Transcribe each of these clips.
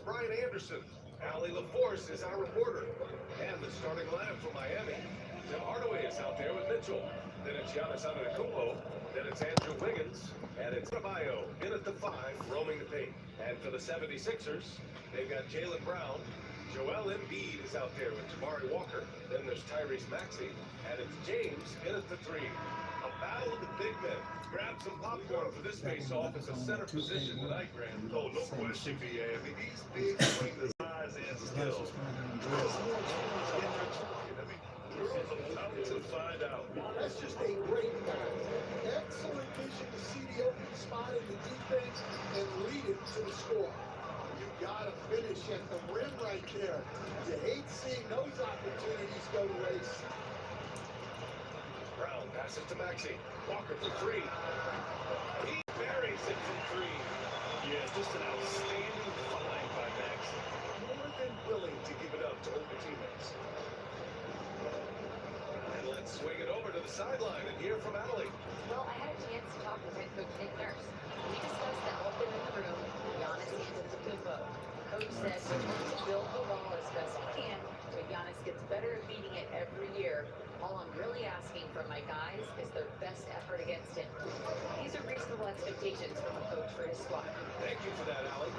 Brian Anderson. Allie LaForce is our reporter. And the starting lineup for Miami. Tim Hardaway is out there with Mitchell. Then it's Giannis Antetokounmpo. Then it's Andrew Wiggins. And it's Adebayo in at the 5, roaming the paint. And for the 76ers, they've got Jaylen Brown. Joel Embiid is out there with Jabari Walker. Then there's Tyrese Maxey. And it's James in at the 3. A battle of the big men. Grab some popcorn for this face-off as a center position tonight, Grant. Oh, no question, BA. I mean, these big swing the size and skill. To find out. That's just a great guy. Excellent vision to see the open spot in the defense and lead it to the score. You gotta finish at the rim right there. You hate seeing those opportunities go to waste. Brown passes to Maxey. Walker for 3. He buries it from 3. Yeah, just an outstanding find by Maxey. More than willing to give it up to older teammates. And let's swing it over to the sideline and hear from Allie. Well, I had a chance to talk with head coach Nick Nurse. We discussed the elephant in the room, Giannis Antetokounmpo. Coach said we're going to build the wall as best we can, but Giannis gets better at beating it every year. All I'm really asking from my guys is their best effort against him. These are reasonable expectations from a coach for his squad. Thank you for that, Allie.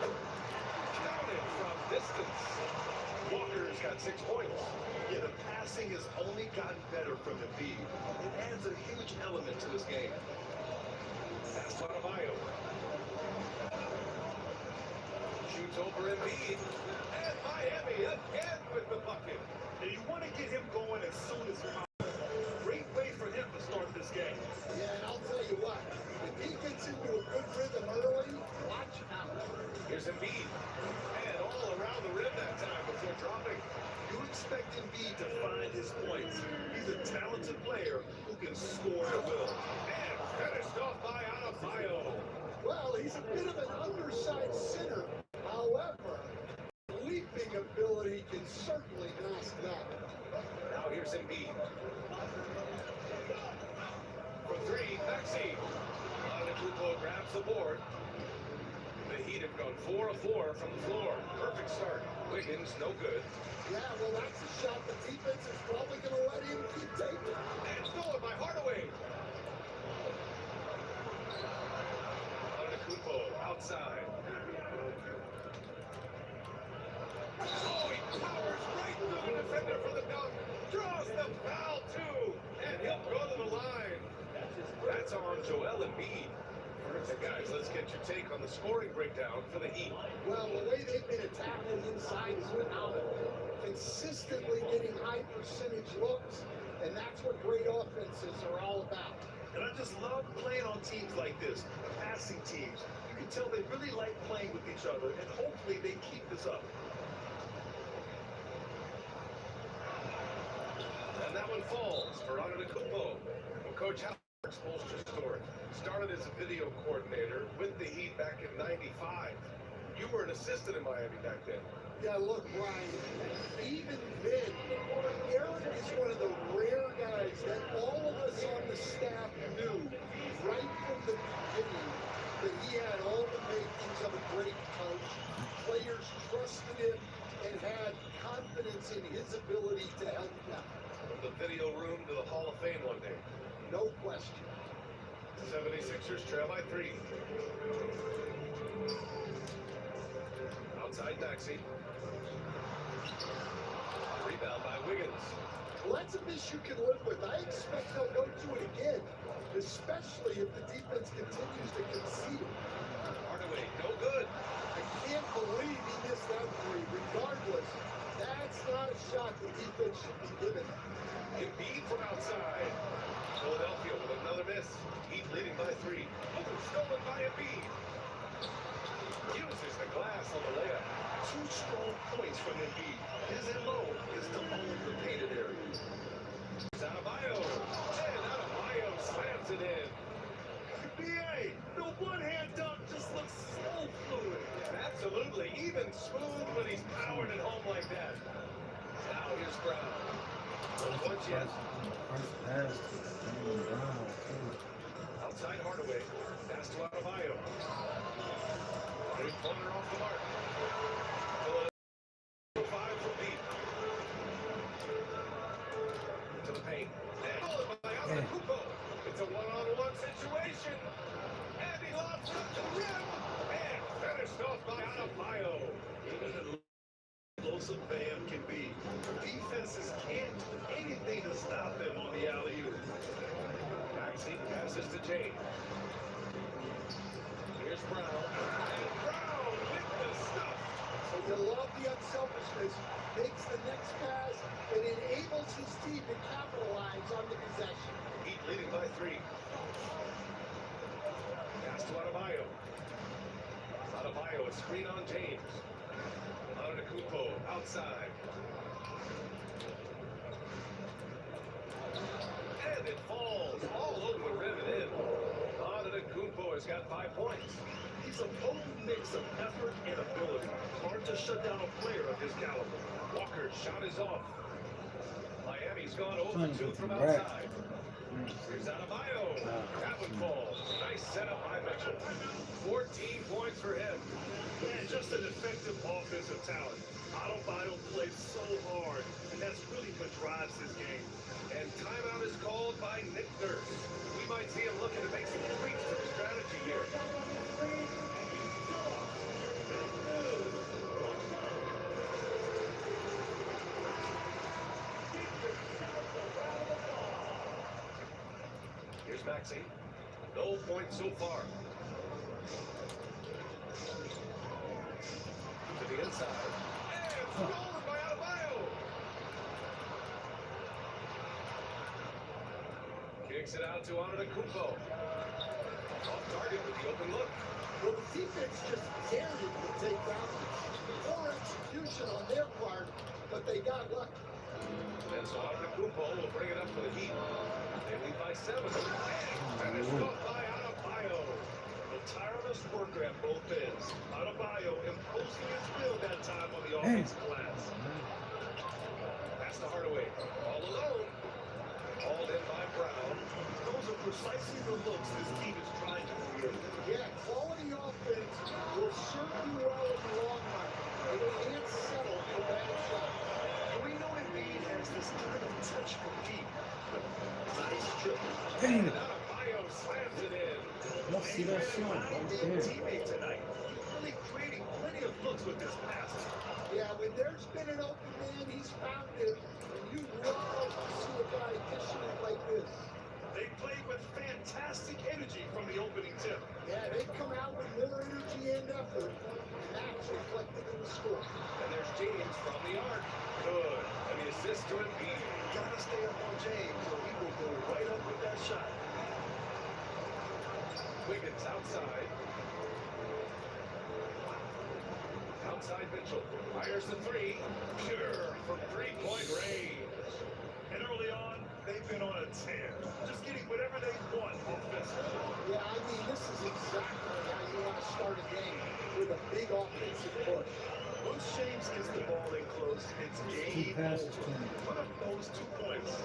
Counted from distance. Walker's got 6 points. Yeah, the passing has only gotten better from Embiid. It adds a huge element to his game. Pass to Adebayo. Shoots over Embiid. And Miami again with the bucket. And you want to get him going as soon as possible. Great way for him to start this game. Yeah, and I'll tell you what, if he gets into a good rhythm early, watch out. Here's Embiid. And all around the rim that time before dropping. You expect Embiid to find his points. He's a talented player who can score at will. And finished off by Adebayo. Well, he's a bit of an undersized center. However, leaping ability can certainly mask that. Now here's Embiid. For 3, Maxey. Antetokounmpo grabs the board. The Heat have gone 4 of 4 from the floor. Perfect start. Wiggins, no good. Yeah, well, that's a shot the defense is probably going to let him keep taking. And stolen by Hardaway. Antetokounmpo outside. Oh, he powers right through the defender for the dunk. Draws the foul, too. And he'll go to the line. That's on Joel Embiid. So guys, let's get your take on the scoring breakdown for the Heat. Well, the way they've been attacking inside is phenomenal. Consistently getting high percentage looks, and that's what great offenses are all about. And I just love playing on teams like this, passing teams. You can tell they really like playing with each other, and hopefully they keep this up. And that one falls for Antetokounmpo. Well, Coach Howard's Bolster story started as a video coordinator with the Heat back in '95. You were an assistant in Miami back then. Yeah, look, Brian, even then, Aaron is one of the rare guys that all of us on the staff knew right from the beginning that he had all the makings of a great coach. Players trusted him and had confidence in his ability to help them. From the video room to the Hall of Fame one day. No question. 76ers trail by 3. Outside Maxey. Rebound by Wiggins. Well, that's a miss you can live with. I expect they'll go to it again, especially if the defense continues to concede it. Hardaway, no good. I can't believe he missed that 3. Regardless, that's not a shot the defense should be given. Embiid from outside. Philadelphia with another miss. Heat leading by 3. Stolen by Embiid. Uses the glass on the layup. 2 strong points from Embiid. His MO is to own the painted area. Adebayo. And Adebayo slams it in. BA, the one-hand dunk just looks so fluid. Absolutely. Even smooth when he's powered at home like that. Now here's Brown. Once yet. Outside Hardaway. Pass to Adebayo. Three-pointer off the mark. Finished off by Adebayo. Even as explosive Bam can be, defenses can't do anything to stop him on the alley-oop. Maxey passes to James. Here's Brown. And Brown with the stuff. So you love the unselfishness, makes the next pass, and enables his team to capitalize on the possession. Heat leading by 3. Pass to Adebayo. Adebayo, a screen on James. Antetokounmpo outside. And it falls all over the rim and in. Antetokounmpo has got 5 points. He's a potent mix of effort and ability. Hard to shut down a player of his caliber. Walker's shot is off. Miami's gone over 2 from outside. Here's Adebayo. That one falls. Nice setup by Mitchell. 14 points for him. Man, just an effective offensive talent. Adebayo plays so hard, and that's really what drives his game. And timeout is called by Nick Nurse. We might see him looking to make some tweaks to the strategy here. Here's Maxey. No points so far. To the inside. And stolen by Adebayo. Kicks it out to Antetokounmpo. Off target with the open look. Well, the defense just dared him to take boundaries. Poor execution on their part, but they got lucky. And so Antetokounmpo will bring it up for the Heat. They lead by 7. And finished off by Adebayo. A tireless worker at both ends. Adebayo imposing his will that time on the offensive glass. Pass to Hardaway. All alone. Hauled in by Brown. Those are precisely the looks this team is trying to create. Yeah, quality offense will serve you well in the long run. They can't settle for bad shots. We know Embiid has this kind of touch from deep. Nice trip. And Adebayo slams it in. Teammate tonight. Really creating plenty of looks with this pass. Yeah, when there's been an open man, he's found it. And you love to see a guy dishing it like this. They played with fantastic energy from the opening tip. Yeah, they come out with more energy and effort, and that's reflected in the score. And there's James from the arc. Good. And the assist to Embiid. Gotta stay up on James or he will go right up with that shot. Wiggins outside. Outside Mitchell. Fires the 3. Pure from 3-point range. And early on, they've been on a tear. Just getting whatever they want offensively. Yeah, I mean, this is exactly how you want to start a game, with a big offensive push. Once James gets the ball in close, it's game over. Put up those 2 points.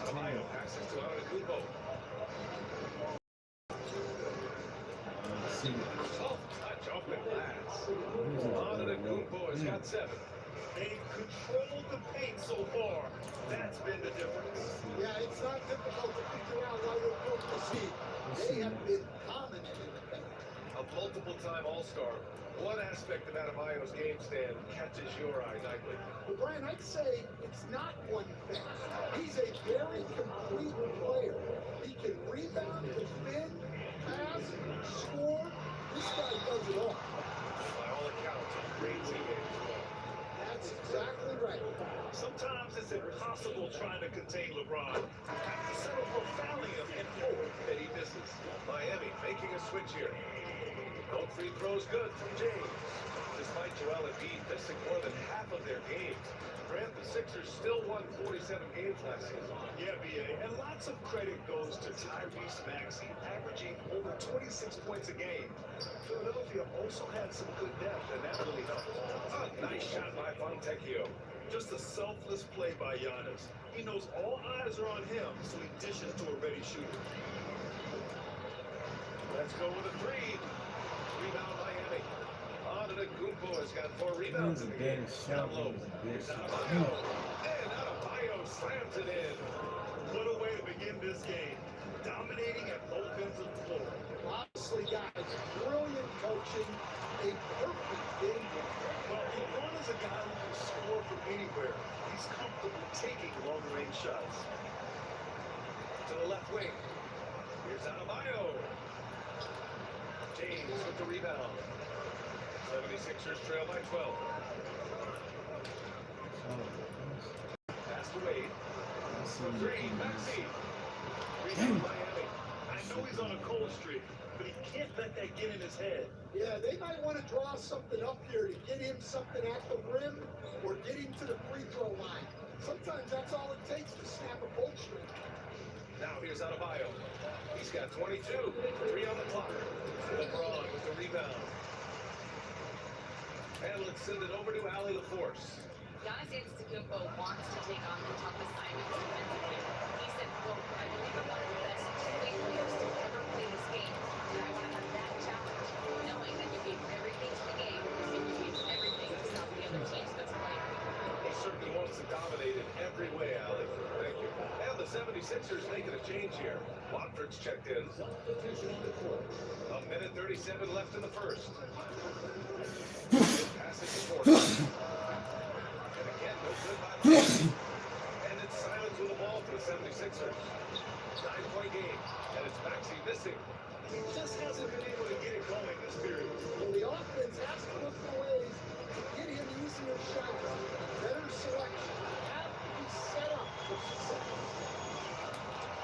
Adebayo passes to Antetokounmpo. Soft touch off the glass. Antetokounmpo has got 7. They've controlled the paint so far. That's been the difference. Yeah, it's not difficult to figure out why they're built to see. They have been dominant in the paint. A multiple-time All-Star. What aspect of Adebayo's game stand catches your eye nightly? But Brian, I'd say it's not one thing. He's a very complete player. He can rebound, defend, pass, score. This guy does it all. By all accounts, a great teammate as well. That's exactly right. Sometimes it's impossible trying to contain LeBron. Have to settle for fouling him and hope that he misses. Miami making a switch here. No free throws good from James. Despite Joel Embiid missing more than half of their games, Grant, the Sixers still won 47 games last season. Yeah, B.A., and lots of credit goes to Tyrese Maxey, averaging over 26 points a game. Philadelphia also had some good depth, and that really helped. A nice shot by Fontecchio. Just a selfless play by Giannis. He knows all eyes are on him, so he dishes to a ready shooter. Let's go with a 3. Rebound Miami. Antetokounmpo has got 4 rebounds in the game. Down low. Here's Adebayo. And Adebayo slams it in. What a way to begin this game. Dominating at both ends of the floor. Obviously, guys, brilliant he's comfortable taking long-range shots. To the left wing. Here's Adebayo. James with the rebound. 76ers trail by 12. Pass to Wade. For three, Maxey. Rebound Miami. I know he's on a cold streak, but he can't let that get in his head. Yeah, they might want to draw something up here to get him something at the rim or get him to the free throw line. Sometimes that's all it takes to snap a cold streak. Now here's Adebayo. He's got 22. 3 on the clock. LeBron with the rebound. And let's send it over to Allie LaForce. Giannis Antetokounmpo wants to take on the toughest assignments defensively. He said, quote, I believe I'm one of the best two-way players to ever play this game. And I want to have that challenge, knowing that you gave everything to the game and you gave everything to stop the other team's best player. He certainly wants to dominate in every way, Allie. Thank you. And the 76ers making a change here. Watford's checked in. A minute 37 left in the first. Pass it to Porter. And again, no good by Maxey. And it's silence with the ball for the 76ers. 9-point game. And it's Maxey missing. He just hasn't been able to get it going this period. Well, the offense has to look for ways to get him easier shots, better selection, have to be set up for success.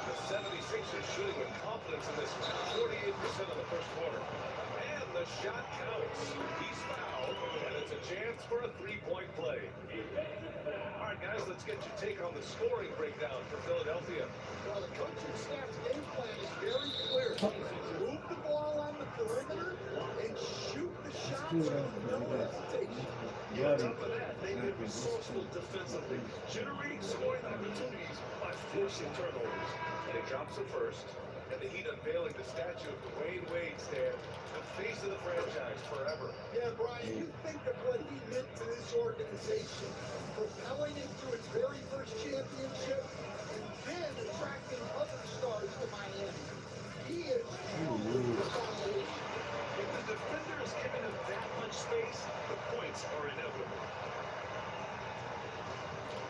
The 76ers shooting with confidence in this one. 48% of the first quarter. And the shot counts. He's fouled, and it's a chance for a three-point play. All right, guys, let's get your take on the scoring breakdown for Philadelphia. Well, the coaching staff's game plan is very clear. Move the ball on the perimeter and shoot the shots with no hesitation. On top of that, they've been resourceful defensively, generating scoring opportunities by forcing turnovers. And he drops it first. And the Heat unveiling the statue of Dwayne Wade stand, the face of the franchise forever. Yeah, Brian, you think of what he meant to this organization, propelling it to its very first championship, and then attracting other stars to Miami. He is truly the foundation. If the defender is giving him that much space, the points are inevitable.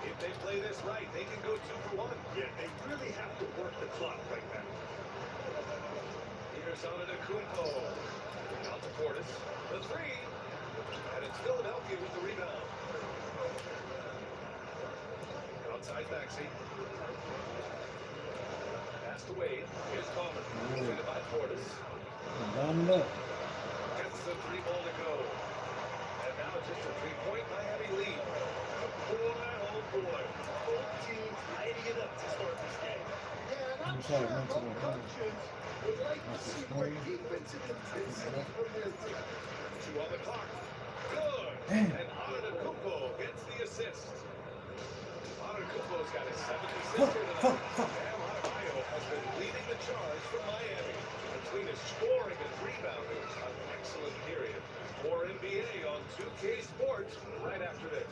If they play this right, they can go 2 for 1. Yeah, they really have to work the clock right now. Here's Antetokounmpo. Out to Portis. The three. And it's Philadelphia with the rebound. Outside Maxey. Pass to Wade. Here's Coleman. Defended by Portis. Gets the 3 ball to go. And now just a 3-point Miami lead. Boy, oh boy. Both teams lighting it up to start this game. Yeah, and I'm sure both coaches would like to see more defensive intensity from their team. 2 on the clock. Good. And Antetokounmpo gets the assist. Antetokounmpo's got his 7th assist here tonight. Bam Adebayo has been leading the charge for Miami. Between his scoring and rebounding, an excellent period. More NBA on 2K Sports right after this.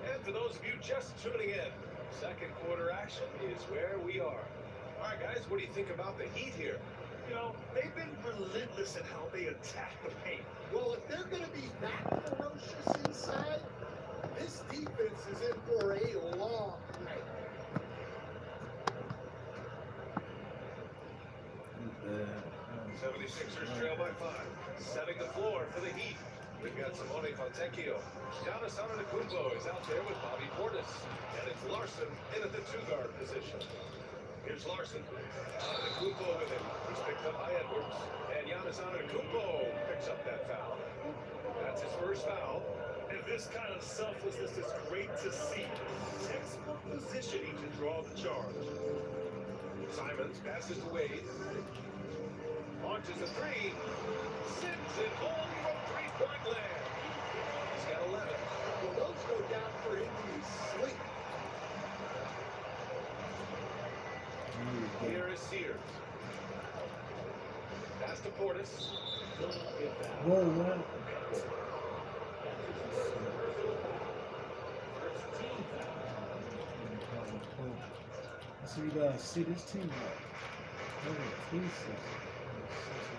And for those of you just tuning in, second quarter action is where we are. All right, guys, what do you think about the Heat here? You know, they've been relentless in how they attack the paint. Well, if they're going to be that ferocious inside, this defense is in for a long night. The 76ers trail by 5. Setting the floor for the Heat. We've got Simone Fontecchio. Giannis Antetokounmpo is out there with Bobby Portis. And it's Larson in at the 2-guard position. Here's Larson. Antetokounmpo with him. He's picked up by Edwards. And Giannis Antetokounmpo picks up that foul. That's his first foul. And this kind of selflessness is great to see. Textbook positioning to draw the charge. Simons passes to Wade. Launches a 3. Sends it home from 3-point land. He's got 11. Well, those go down for him in his sleep. Here is Sears. Pass to Portis. So you guys see this team like,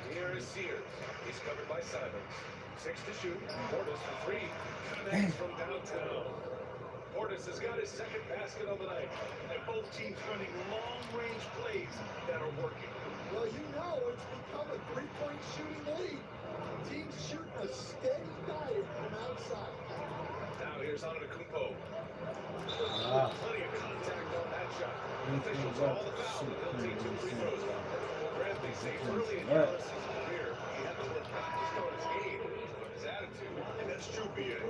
Here is Sears. He's covered by Simons. 6 to shoot. Portis for 3. Connects from downtown. Portis has got his second basket of the night. And both teams running long-range plays that are working. Well, you know, it's become a three-point shooting lead. Teams shooting a steady diet from outside. Now here's Antetokounmpo. Wow. Plenty of contact on that shot. Officials call the foul. He'll take 2 free throws. Bradley say early in Giannis' career, he had to work not just on his game, but his attitude. And that's true, B.A. It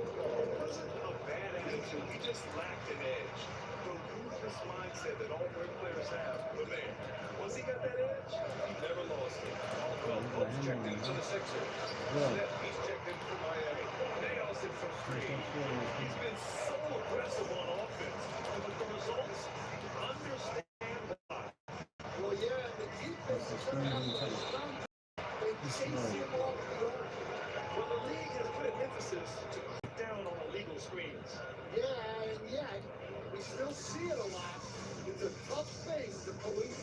wasn't a bad attitude. He just lacked an edge. The ruthless mindset that all great players have. But man, once he got that edge, He never lost it. Caldwell Pope's checked in for the Sixers. Smith, he's checked in for Miami. Nails it from 3. he's been so aggressive on offense. And with the results, you understand why. Well, yeah, the defense is going to have to respond. They chase him off the arc. Well, the league has put an emphasis to crack down on illegal screens. Yeah, and yet, we still see it a lot. It's a tough thing to police.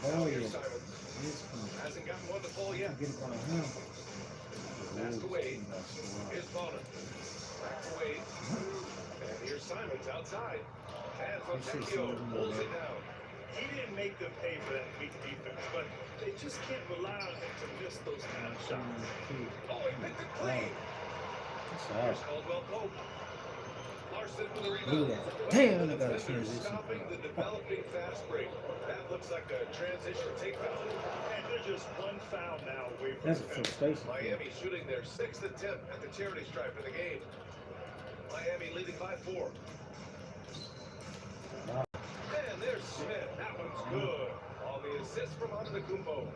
Now here's Simons. Hasn't gotten one to fall yet. Pass to Wade. Here's Bonner. Back to Wade. And here's Simons outside. And Fontecchio pulls it down. He didn't make them pay for that weak defense, but they just can't rely on him to miss those kind of shots. Oh, he picked it clean. Here's Caldwell Pope. Larson for the rebound. Look at that. Damn, look at that Defenders transition. stopping the developing fast break. That looks like a transition takedown. And they're just one foul now away from That's a the finish. frustration. Miami shooting their 6th attempt at the charity stripe of the game. Miami leading by 4. Wow. And there's Smith. That one's good. On the assist from Antetokounmpo.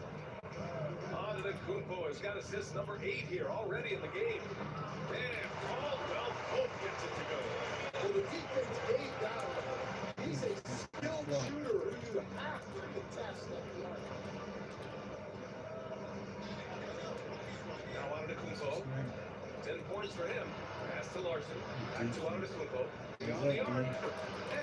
Antetokounmpo has got assist number 8 here already in the game. And Caldwell Pope gets it to go. Well, the defense gave down. He's a skilled shooter who you have to contest at the arc. Now Antetokounmpo. 10 points for him. Pass to Larson. Back to Antetokounmpo. On the arc.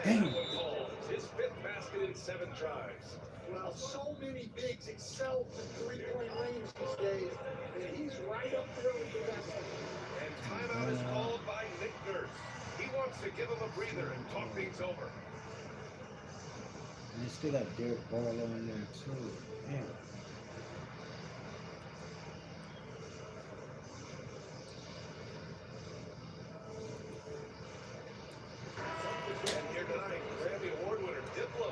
And that one falls. His 5th basket in 7 tries. Well, so many bigs excel from three-point range these days, and he's right up there with the best. And timeout is called by Nick Nurse. He wants to give him a breather and talk things over. And they still got Derek Barlow in there too. Damn. And here tonight, Grammy Award winner Diplo.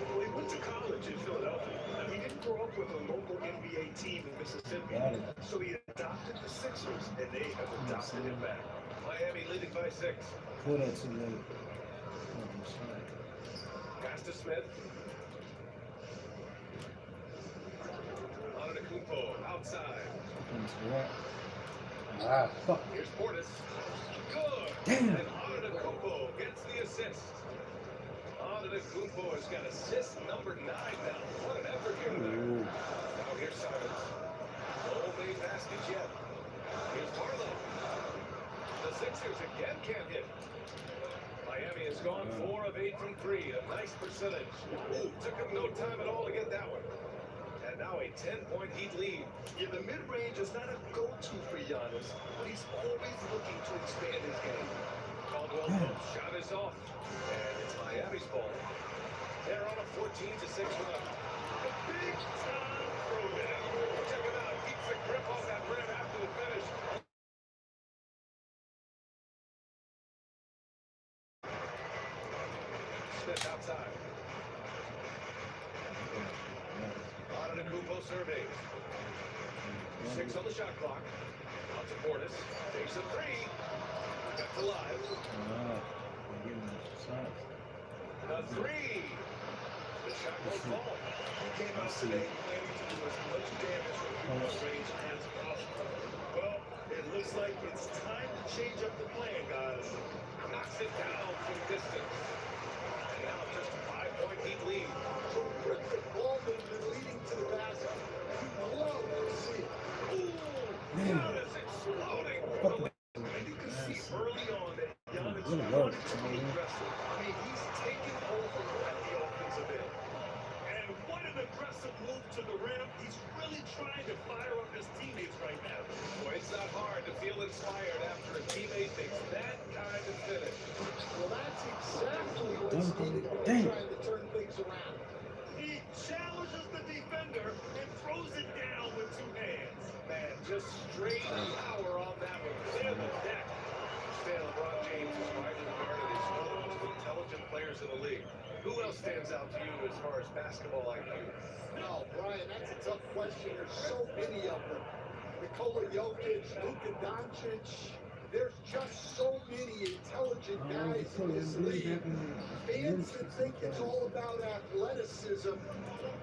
Well, he went to college in Philadelphia. Now, he didn't grow up with a local NBA team in Mississippi. Got it. So he adopted the Sixers, and they have adopted him back. Miami leading by 6. Pull that too late. Pass to Smith. Antetokounmpo outside. Ah, fuck. Here's Portis. Good. Damn. And Antetokounmpo gets the assist. Antetokounmpo has got assist number 9 now. What an effort here tonight. Ooh. Now here's Simons. No made baskets yet. Here's Barlow. The Sixers again can't hit. Miami has gone 4 of 8 from 3. A nice percentage. Ooh, took him no time at all to get that one. And now a 10-point Heat lead. Yeah, the mid-range is not a go-to for Giannis, but he's always looking to expand his game. Caldwell Pope's shot is off. And it's Miami's ball. They're on a 14-6 run. A big-time throwdown. Check him out. Keeps the grip off that rim after the finish. Smith outside. Antetokounmpo surveys. 6 on the shot clock. Out to Portis. Takes a 3. Got to live. The 3. The shot won't fall. He came out today planning to do as much damage from close range as possible. Well, it looks like it's time to change up the plan, guys. Knocks it down from distance. And now just a 5-point Heat lead. Terrific ball movement leading to the basket. You love to see it. Ooh, Giannis exploding. And you can see early on that Giannis Really wanted low. to be aggressive. I mean, he's taking over at the offensive end. He's really trying to fire up his teammates right now. Boy, it's not hard to feel inspired after a teammate makes that kind of finish. Well, that's exactly what's needed when Damn. they're trying to turn things around. He challenges the defender and throws it down with two hands. Man, just straight power on that one. Clear the deck. Stan LeBron James is widely regarded as one of the most intelligent players in the league. Who else stands out to you as far as basketball IQ? No, Brian, that's a tough question. There's so many of them. Nikola Jokic, Luka Doncic. There's just so many intelligent guys in this league. Fans that think it's all about athleticism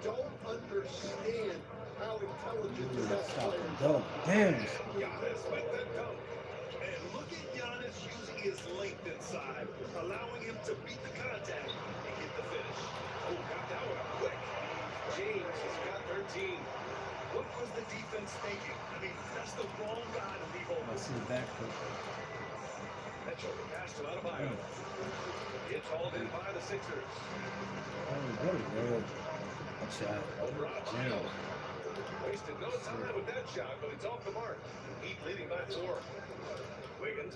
don't understand how intelligent the best Stop players and are. go. Damn. Giannis with the dunk. And look at Giannis using his length inside, allowing him to beat the contact and get the finish. Oh, got that one up quick. James has got 13. What was the defense thinking? I mean, that's the wrong guy to leave I open. see the back foot. Mitchell passed to Adebayo. It's hauled in by the Sixers. Oh, very good. Good shot. Over Adebayo. Damn. Wasted no time with that shot, but it's off the mark. Heat leading by 4. Wiggins.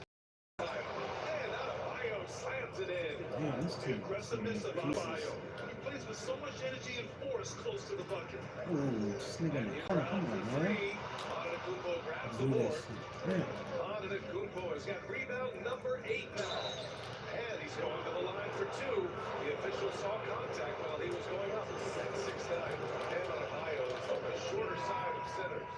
And Adebayo slams it in. Damn, this The team. aggressiveness of Adebayo. He plays with so much energy and force close to the bucket. Ooh, this nigga in the corner. Come on, man. Antetokounmpo grabs the Do that board. shit. Damn. Antetokounmpo has got rebound number 8 now. And he's going to the line for 2. The official saw contact while he was going up. That's 6-9. And Adebayo is on the shorter side of centers.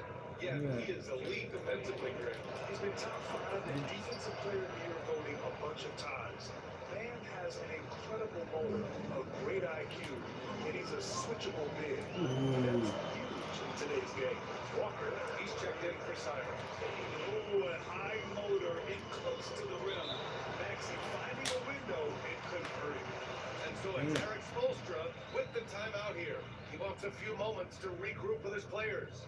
Yet he is elite defensively, Greg. He's been top 5 in defensive player of the year voting a bunch of times. Man has an incredible motor, a great IQ, and he's a switchable big. Ooh. That's huge in today's game. Walker, he's checked in for Simon. Oh, a high motor in close to the rim. Maxey finding a window and converting. And so it's Eric Spoelstra with the timeout here. He wants a few moments to regroup with his players.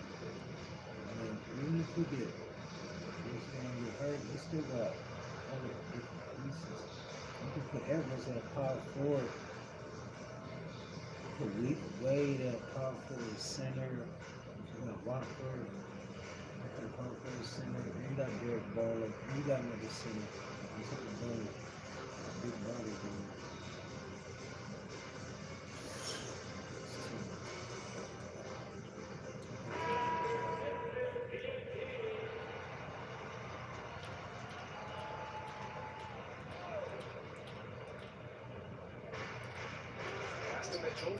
Man, even if we did, it's gonna get hurt. We still got other different pieces. We can put Edwards at power forward. Put Wade at power forward center. We got Watford. At the power forward center. We got Derek Barlow. We got another center. He's a big body dude. Pass to Mitchell.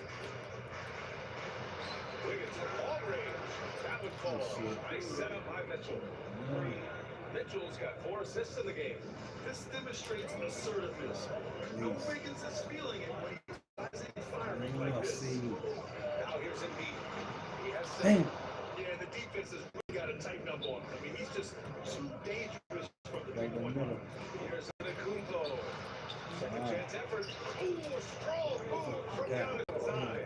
Wiggins at long range. That would fall. Nice setup by Mitchell. Mitchell's got 4 assists in the game. This demonstrates assertiveness. No Wiggins is feeling it when he's rising and firing like I this. see. Now here's Embiid. He has 7. Damn. Yeah, the defense has really got to tighten up on him. I mean, he's just too dangerous from the Right in the three-point middle. line. Here's Antetokounmpo. Second chance effort. Ooh, strong move from Yeah. Giannis side.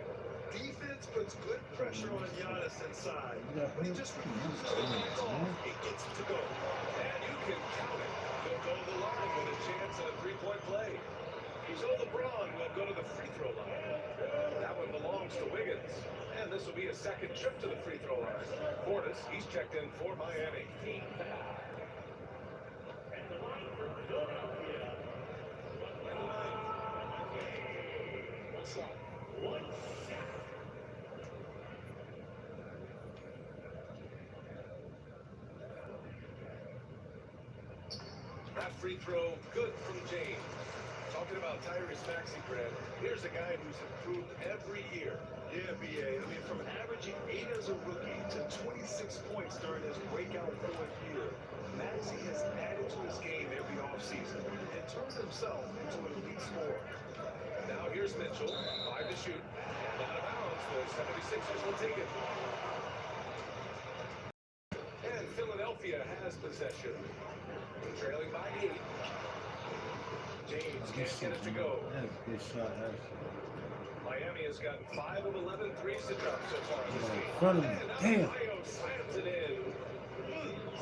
Defense puts good pressure on Giannis inside. Yeah, When he just refuses to back off, it gets to go. And you can count it. He'll go to the line with a chance at a 3-point play. So LeBron will go to the free throw line. That one belongs to Wiggins. And this will be a second trip to the free throw line. Portis, he's checked in for Miami. That free throw, good from James. Talking about Tyrese Maxey, Grant, here's a guy who's improved every year. Yeah, BA. I mean, from averaging 8 as a rookie to 26 points during his breakout 4th year, Maxey has added to his game every offseason and turned himself into an elite scorer. Now here's Mitchell, 5 to shoot. And out of bounds, the 76ers will take it. And Philadelphia has possession. Trailing by 8. James can't get it to go. That's a good shot, actually. Miami has gotten 5 of 11 threes to drop so far in this Yeah, in game. front of him. And Damn. Adebayo slams it in.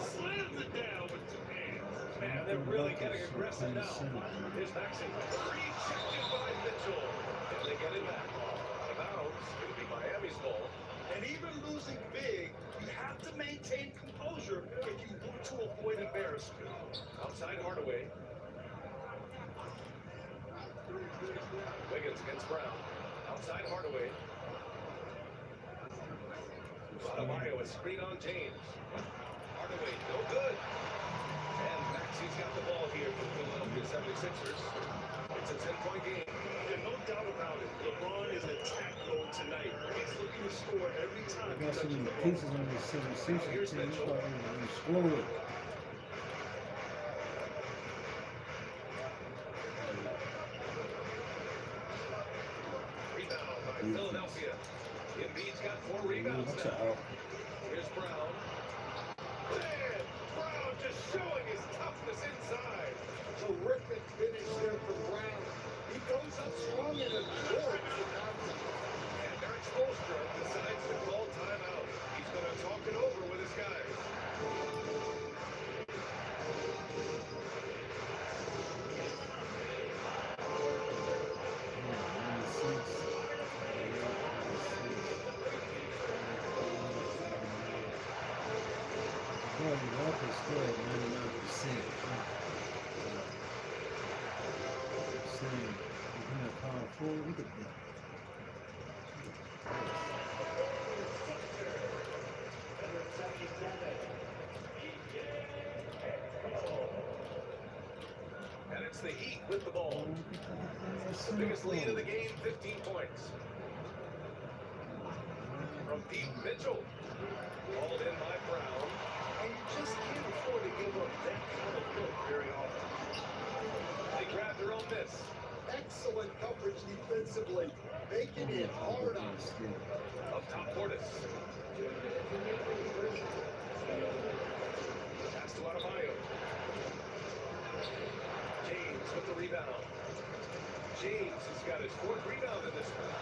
Slams it down with 2 hands. Man, they're Anthony really Buckets getting should aggressive play now. center. Here's Maxey. Rejected by Mitchell. And they get it back. Out of bounds. It'll be Miami's ball. And even losing big, you have to maintain composure if you want to avoid embarrassment. Outside Hardaway. Wiggins against Brown. Outside Hardaway. Adebayo, a screen on James. Hardaway, no good. And Maxey's got the ball here for the Philadelphia 76ers. It's a 10-point game. There's no doubt about it. LeBron is in attack mode tonight. He's looking to score every time I he got so touches many the ball. pieces on this 76ers team. It's probably going to explode. Rebound by Philadelphia. Embiid's got 4 rebounds Watch now. out. Here's Brown. Man, Brown just showing his toughness inside. Terrific finish there from Brown. He goes up strong and absorbs the contact. And Eric Spoelstra decides to call timeout. He's going to talk it over with his guys. Walker's still at 99%. Saying, if you're not power forward, he could be. And it's the Heat with the ball. The biggest lead of the game, 15 points. From Pete Mitchell. Called in by Brown. And you just can't afford to give up that kind of look very often. They grab their own miss. Excellent coverage defensively, making it hard on him. Up top, Portis. Pass to Adebayo. James with the rebound. James has got his 4th rebound in this one.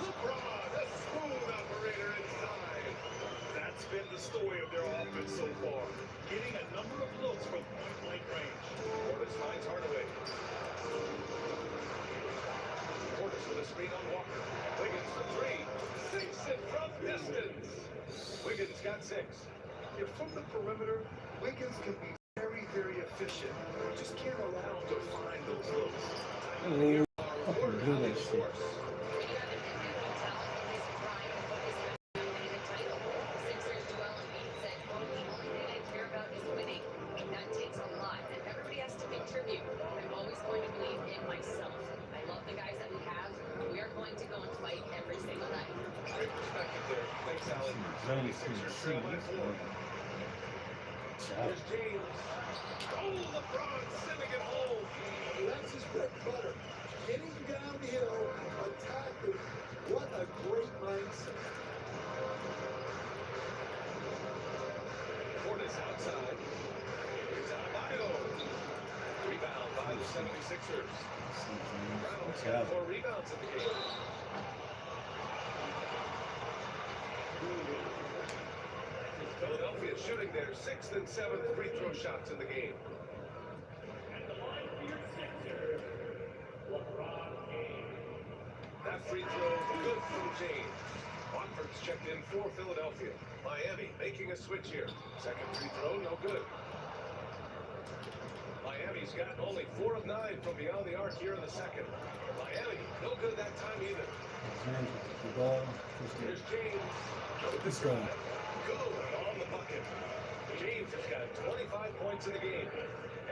LeBron, a smooth operator inside. That's been the story of their offense so far. Getting a number of looks from point-blank range. Portis finds Hardaway. Portis with a screen on Walker. Wiggins for 3. 6 it from distance. Wiggins got 6. If from the perimeter, Wiggins can be very, very efficient. You just can't allow him to find those looks. Oh, fucking do that shit. When you have an individual talent like this Brian focus on winning a title, Sixers Joel Embiid said, quote, the only thing I care about is winning. And that takes a lot. And everybody has to contribute. I'm always going to believe in myself. I love the guys that we have. We are going to go and fight every single night. Great perspective there. Thanks, Allie. Zone 76ers trail by 4. Here's James. Oh, LeBron sending it home. That's his bread and butter. Getting downhill, attacking. What a great mindset. Portis outside. Here's Adebayo. Rebound by the 76ers. Brown's Watch got out. 4 rebounds in the game. Philadelphia shooting their 6th and 7th free throw shots in the game. That free throw good from James. Watford's checked in for Philadelphia. Miami making a switch here. Second free throw, no good. Miami's got only 4 of 9 from beyond the arc here in the second. Miami, no good that time either. The ball. Here's James. With the Let's go. drive. Good on the bucket. James has got 25 points in the game.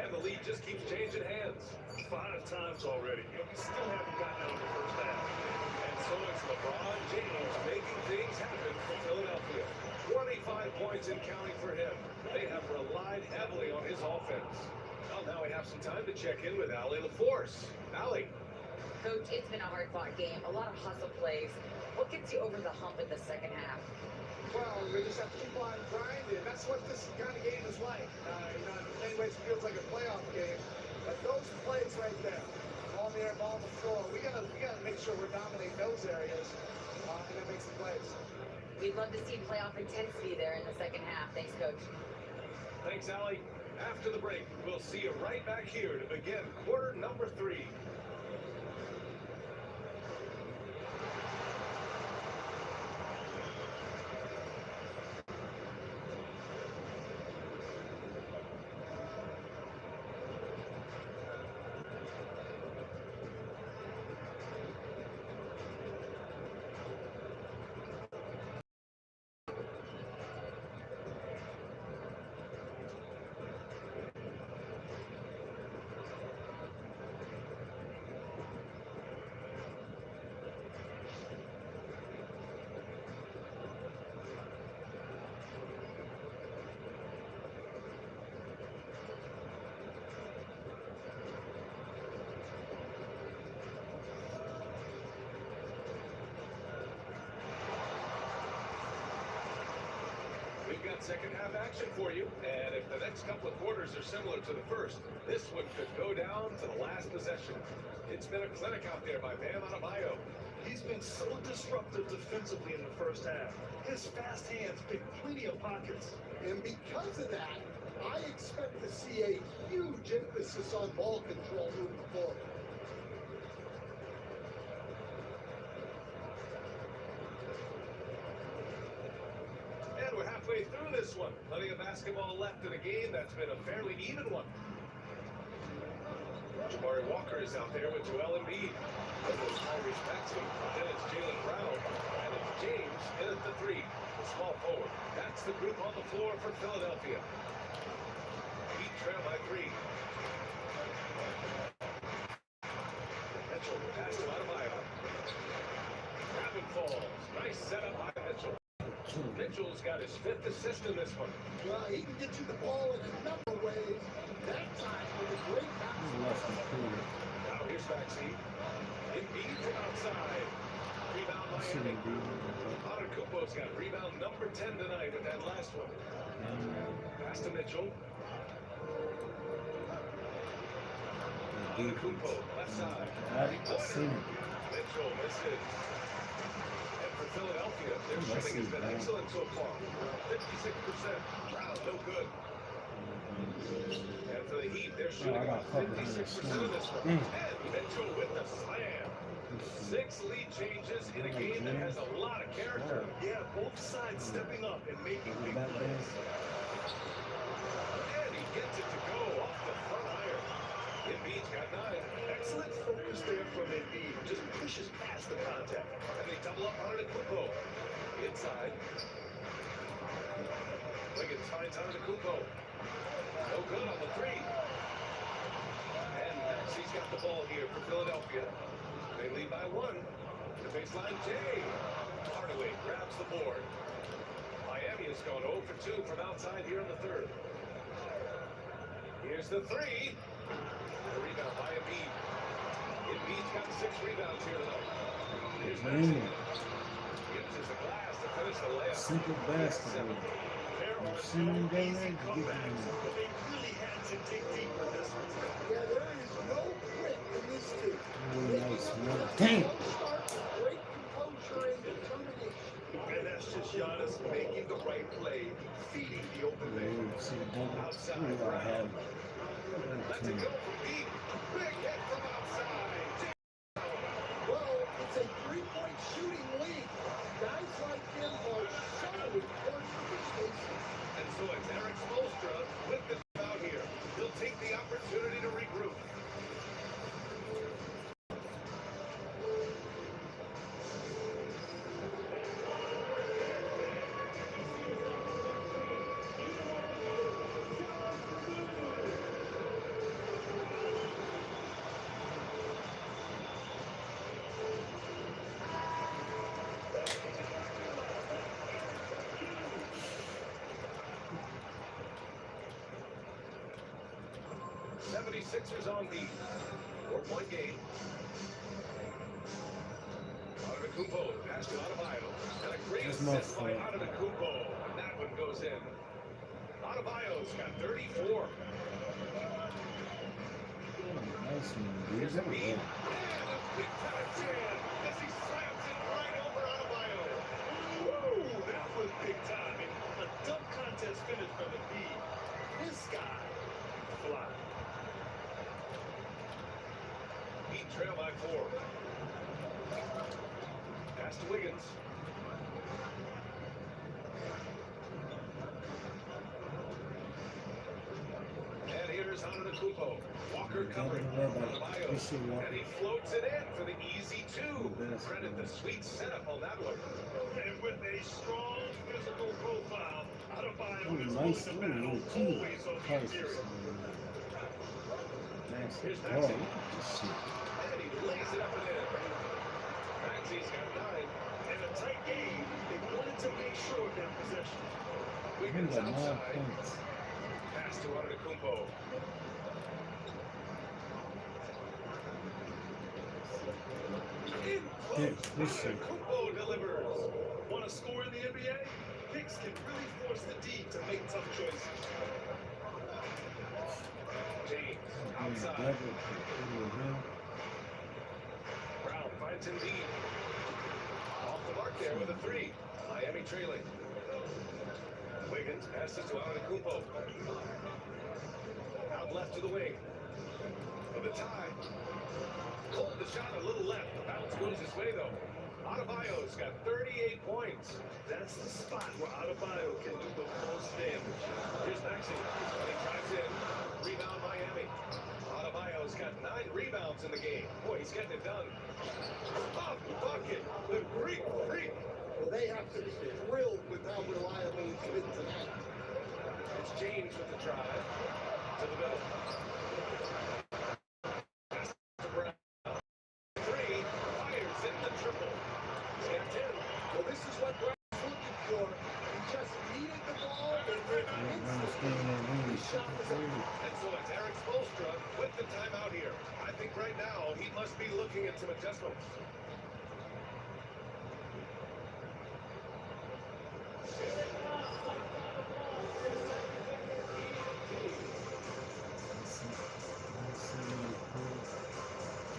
And the lead just keeps changing hands. 5 times already. And we still haven't gotten out of the first half. And so it's LeBron James making things happen for Philadelphia. 25 points and counting for him. They have relied heavily on his offense. Well, now we have some time to check in with Allie LaForce. Allie. Coach, it's been a hard-fought game. A lot of hustle plays. What gets you over the hump in the second half? Well, we just have to keep on grinding. That's what this kind of game is like. In many ways, it feels like a playoff game. But those plays right there, ball in the air, ball on the floor, we gotta make sure we're dominating those areas and then make some plays. We'd love to see playoff intensity there in the second half. Thanks, Coach. Thanks, Allie. After the break, we'll see you right back here to begin quarter number 3. We've got second half action for you, and if the next couple of quarters are similar to the first, this one could go down to the last possession. It's been a clinic out there by Bam Adebayo. He's been so disruptive defensively in the first half. His fast hands pick plenty of pockets. And because of that, I expect to see a huge emphasis on ball control moving forward. And we're halfway through this one. Plenty of basketball left in a game that's been a fairly even one. Jabari Walker is out there with Joel Embiid. Then it's Tyrese Maxey. Then it's Jaylen Brown. And it's James in at the 3. The small forward. That's the group on the floor for Philadelphia. Heat trail by 3. Mitchell pass to Adebayo. Grab and falls. Nice setup by Mitchell. Mitchell's got his 5th assist in this one. Well, he can get you the ball in a number of ways. That time with a great pass. Now here's Maxey. Embiid from outside. Rebound Miami. Antetokounmpo's got rebound number 10 tonight with that last one. Pass to Mitchell. Antetokounmpo, left side. Mitchell misses. And for Philadelphia, their shooting has been excellent so far. 56%. Wow, no good. And for the Heat, they're shooting about 56% of this one. And Mitchell with the slam. 6 lead changes in a game that has a lot of character. Yeah, both sides stepping up and making big plays. And he gets it to go off the front iron. Embiid's got 9. Excellent focus there from Embiid. Just pushes past the contact. And they double up on Antetokounmpo. Inside. Wiggins finds Antetokounmpo. No good on the 3. And Maxey's got the ball here for Philadelphia. They lead by 1. The baseline, Jay. Hardaway grabs the board. Miami has gone 0 for 2 from outside here in the 3rd. Here's the 3. The rebound by Embiid. Embiid's got 6 rebounds here tonight. Here's Maxey. Uses the glass to finish the layup. Simple basketball. You've seen them down there, you get them. But they really had to dig deeper this one. Yeah, there is no quit in this team. Really nice one. Damn! Great composure and determination. And that's just Giannis making the right play, feeding the open man. See the double. We all have it. Let's it go from deep. Big hit from outside. Well, it's a 3-point shooting lead. Guys like him are so important for the spaces. And so it's Eric Spoelstra with the out here. He'll take the opportunity to regroup. Sixers on the 4-point game. Antetokounmpo pass to Adebayo. And a great assist by Antetokounmpo. And that one goes in. Adebayo's got 34. Nice one, dude. Here's Embiid. And a big time jam as he slams it right over Adebayo. Woo! That was big time. A dunk contest finish from Embiid. this guy fly. Heat trail by 4. Pass to Wiggins. And here's Antetokounmpo. Walker covering. Bios. And he floats it in for the easy 2. Credit the sweet setup on that one. And with a strong physical profile, Adebayo Oh, is nice willing to battle little too. always on the interior. Nice. Here's Oh, Maxey. look at this shit. And he lays it up and in. Maxey's got 9. In a tight game, they wanted to make sure of their possession. He Wiggins got 9 outside. points. Pass to Antetokounmpo. In close. This shit. Antetokounmpo delivers. Want to score in the NBA? Picks can really force the D to make tough choices. James Yeah, outside. double for him. Brown finds Embiid. Off the mark there with a 3. Miami trailing. Wiggins passes to Antetokounmpo. Out left to the wing. For the tie. Pulled the shot a little left. The bounce goes his way though. Adebayo's got 38 points. That's the spot where Adebayo can do the most damage. Here's Maxey. He drives in. Rebound Miami. Adebayo's got 9 rebounds in the game. Boy, he's getting it done. Up bucket. The Greek freak. Well, they have to be thrilled with how reliable he's been tonight. It's James with the drive. To the middle. Pass to Brown. 3. Fires in the triple. He's got 10. Well, this is what Brown's looking for. He just needed the ball and then Yeah, Brown staying there doing shit for 30. And so it's Eric Spoelstra with the timeout here. I think right now he must be looking at some adjustments.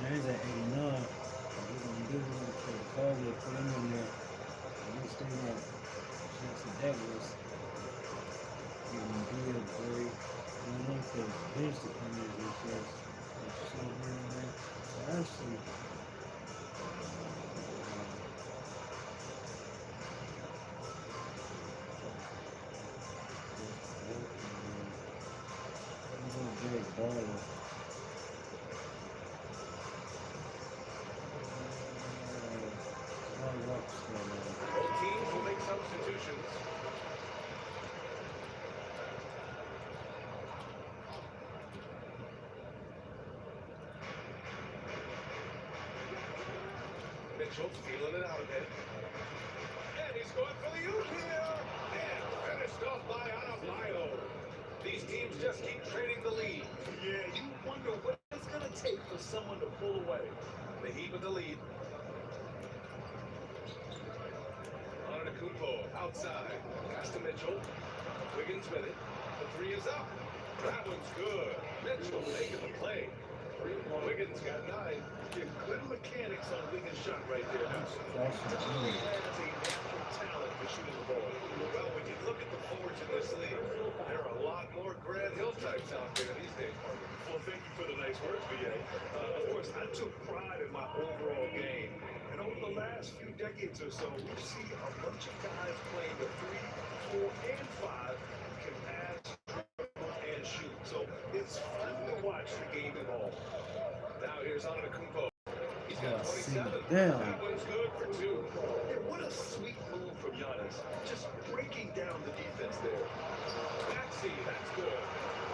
James at 89. What we're gonna do is put a call there, put him in there. And we stay at Jackson Douglas. We're gonna do it, boy. And I want the bench to come in with us. So we're in there. So actually, I'm gonna get a ball. Both teams will make substitutions. Mitchell feeling it out a bit. And he's going for the oop here. And finished off by Adebayo. These teams just keep trading the lead. Yeah, you wonder what it's going to take for someone to pull away. The Heat with the lead. Antetokounmpo outside. Pass to Mitchell. Wiggins with it. The 3 is up. That one's good. Mitchell making the play. Wiggins got 9. Yeah, good mechanics on Wiggins' shot right there. Awesome. He has a natural talent for shooting the ball. Well, when you look at the forwards in this league, there are a lot more Grant Hill types out there these days. Well, thank you for the nice words, BA. Of course, I took pride in my overall game. And over the last few decades or so, we see a bunch of guys playing the 3, 4, and 5 who can pass, dribble, and shoot. So it's fun to watch the game evolve. Now here's Antetokounmpo. He's got 27. Damn. That one's good for 2. Yeah, what a sweet move from Giannis. Just breaking down the defense there. Maxey, that's good.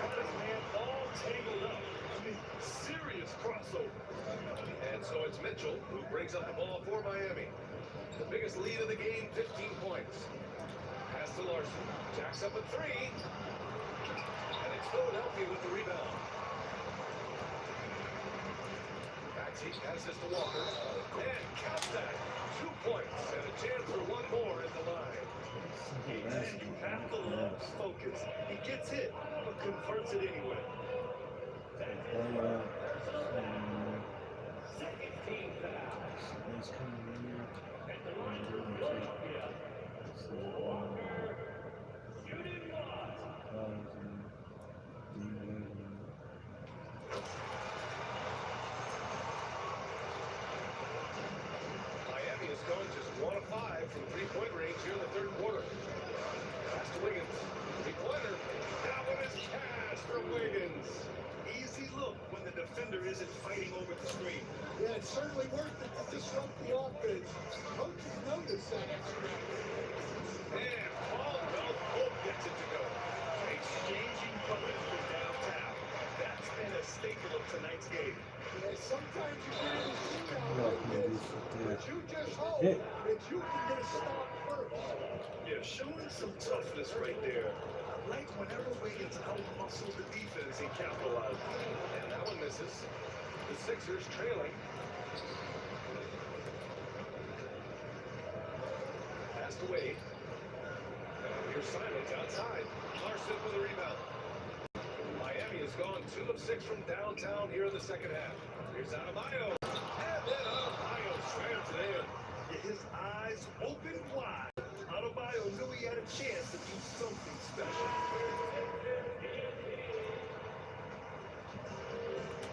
Got his man all tangled up. I mean, serious crossover. And so it's Mitchell who brings up the ball for Miami. The biggest lead of the game, 15 points. Pass to Larson. Jacks up a 3. And it's Philadelphia with the rebound. Maxey passes to Walker. And count that. 2 points and a chance for one more at the line. And you have to love the focus. He gets hit, but converts it anyway. just 1 of 5 from three-point range here in the third quarter. Pass to Wiggins. Three-pointer. That one is cash from Wiggins. Easy look when the defender isn't fighting over the screen. Yeah, it's certainly worth it to disrupt the offense. Coaches notice that. And Caldwell Pope gets it to go. Exchanging buckets from downtown. That's been a staple of tonight's game. Yeah, sometimes you get in a shootout Yeah, like can do this, something. but you just hope Yeah. that you can get a stop first. Yeah, showing some toughness right there. I like whenever Wiggins out-muscles the defense and capitalizes. And that one misses. The Sixers trailing. Passed away. Here's Simons outside. Larson for the rebound. Miami has gone 2 of 6 from downtown here in the second half. Here's Adebayo. And then Adebayo slams it in. Yeah, his eyes open wide. Adebayo knew he had a chance to do something special.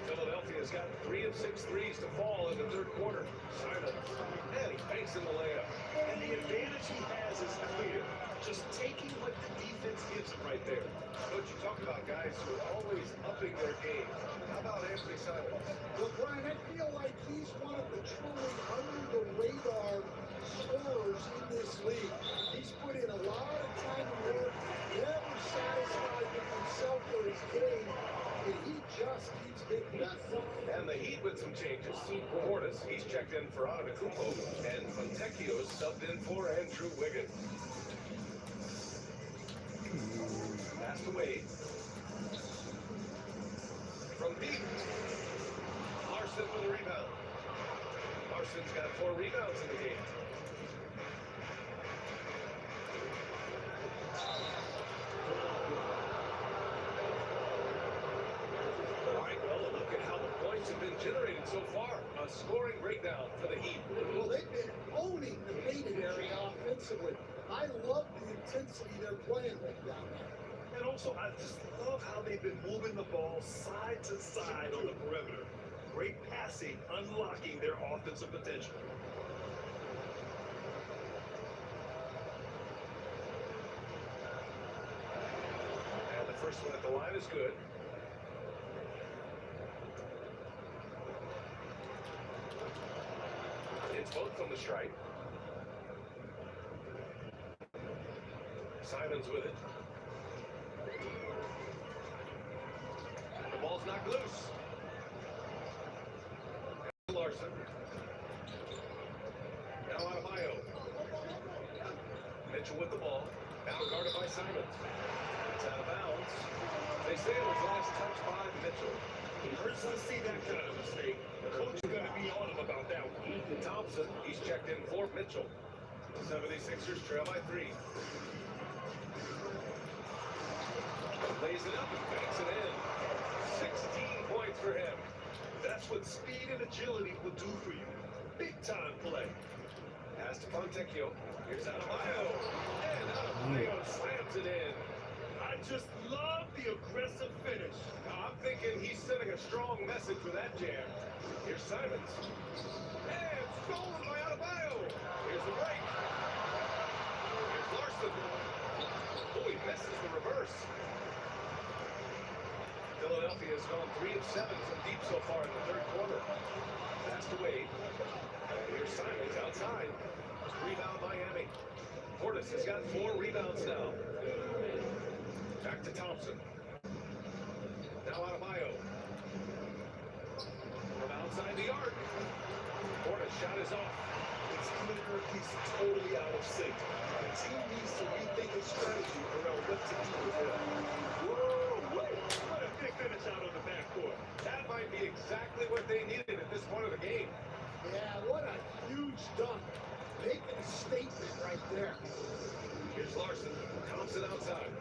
Philadelphia's got 3 of 6 threes to fall in the third quarter. Simons. And he banks in the layup. And the advantage he has is clear. Just taking what the defense gives him right there. Coach, you talk about guys who are always upping their game. How about Anthony Simons? Well, Brian, I feel like he's one of the truly under-the-radar scorers in this league. He's put in a lot of time and work, never satisfied with himself or his game, and he just keeps getting better. And the Heat with some changes. Portis, he's checked in for Antetokounmpo, and Fontecchio's subbed in for Andrew Wiggins. Passed away. From deep. Larson with a rebound. Larson's got 4 rebounds in the game. All right, well, look at how the points have been generated so far. A scoring breakdown for the Heat. Well, they've been owning the painted area offensively. I love the intensity they're playing with down there. And also, I just love how they've been moving the ball side to side on the perimeter. Great passing, unlocking their offensive potential. And the first one at the line is good. It's both from the stripe. Simons with it. The ball's knocked loose. Larson. Now Adebayo. Mitchell with the ball. Now guarded by Simons. It's out of bounds. They say it was last touched by Mitchell. It hurts to see that kind of mistake. The coach is going to be on him about that one. Thompson, he's checked in for Mitchell. 76ers trail by 3. Lays it up and banks it in. 16 points for him. That's what speed and agility will do for you. Big time play. Pass to Fontecchio. Here's Adebayo. And Adebayo slams it in. I just love the aggressive finish. Now, I'm thinking he's sending a strong message with that jam. Here's Simons. And stolen by Adebayo. Here's the break. Here's Larson. Oh, he misses the reverse. Philadelphia has gone 3 of 7 from deep so far in the third quarter. Passed away. Here's Simons outside. Rebound Miami. Portis has got 4 rebounds now. Back to Thompson. Now Adebayo. From outside the arc. Portis shot is off. It's clear he's totally out of sync. The team needs to rethink its strategy around what to do with him. Woo! What a big finish out on the backcourt. That might be exactly what they needed at this point of the game. Yeah, what a huge dunk. Making a statement right there. Here's Larson. Thompson outside.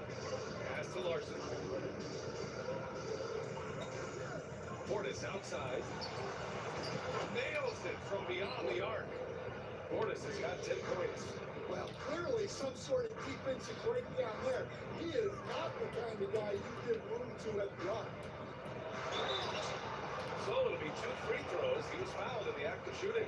Pass to Larson. Portis outside. Nails it from beyond the arc. Portis has got 10 points. Well, clearly some sort of defensive breakdown there. He is not the kind of guy you give room to at the arc. So it'll be 2 free throws. He was fouled in the act of shooting.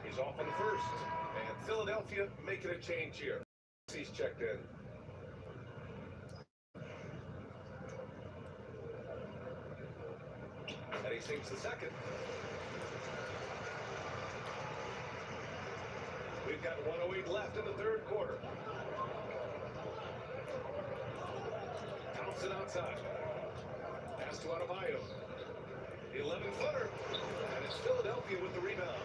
He's off on the first. And Philadelphia making a change here. He's checked in. And he sinks the second. We've got 1:08 left in the third quarter. Thompson outside. Pass to Adebayo. The 11-footer. And it's Philadelphia with the rebound.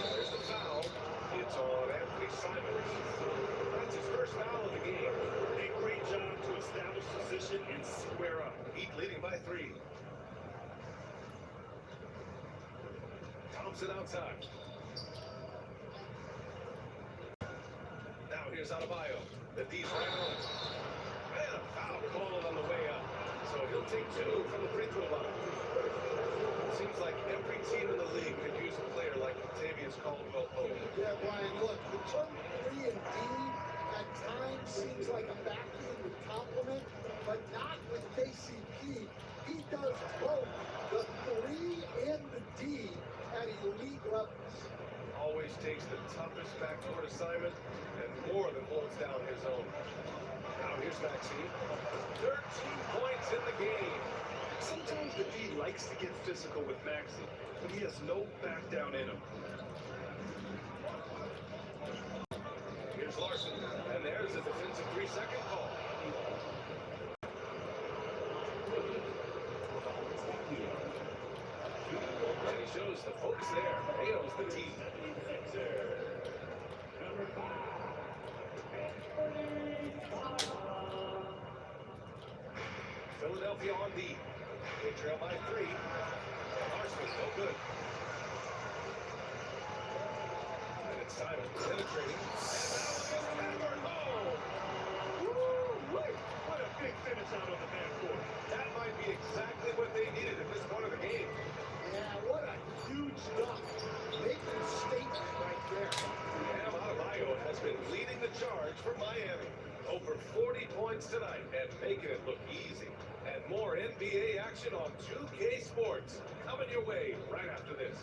There's the foul. It's on Anthony Simons. That's his first foul of the game. A great job to establish position and square up. Heat leading by 3. Thompson outside. Now here's Adebayo. The D's right on. And a foul called on the way up. So he'll take 2 from the free throw line. Seems like every team in the league could use a player like Latavius Caldwell-Pope. Yeah, Brian, look, the term 3 and D at times seems like a backhanded compliment, but not with KCP. He does both the 3 and the D at elite levels. Always takes the toughest backcourt assignment and more than holds down his own. Now here's Maxey. 13 points in the game. Sometimes the D likes to get physical with Maxey, but he has no back down in him. Here's Larson, and there's a defensive 3-second call. And he shows the folks there. Hails the team. Philadelphia on D. They trail by 3. Larson, no good. And it's Simon penetrating. And now it's backward. Oh! Woo-wee! What a big finish out on the backcourt. That might be exactly what they needed at this point of the game. Yeah, what a huge dunk. Making a statement right there. Bam Adebayo has been leading the charge for Miami. Over 40 points tonight and making it look easy. And more NBA action on 2K Sports coming your way right after this.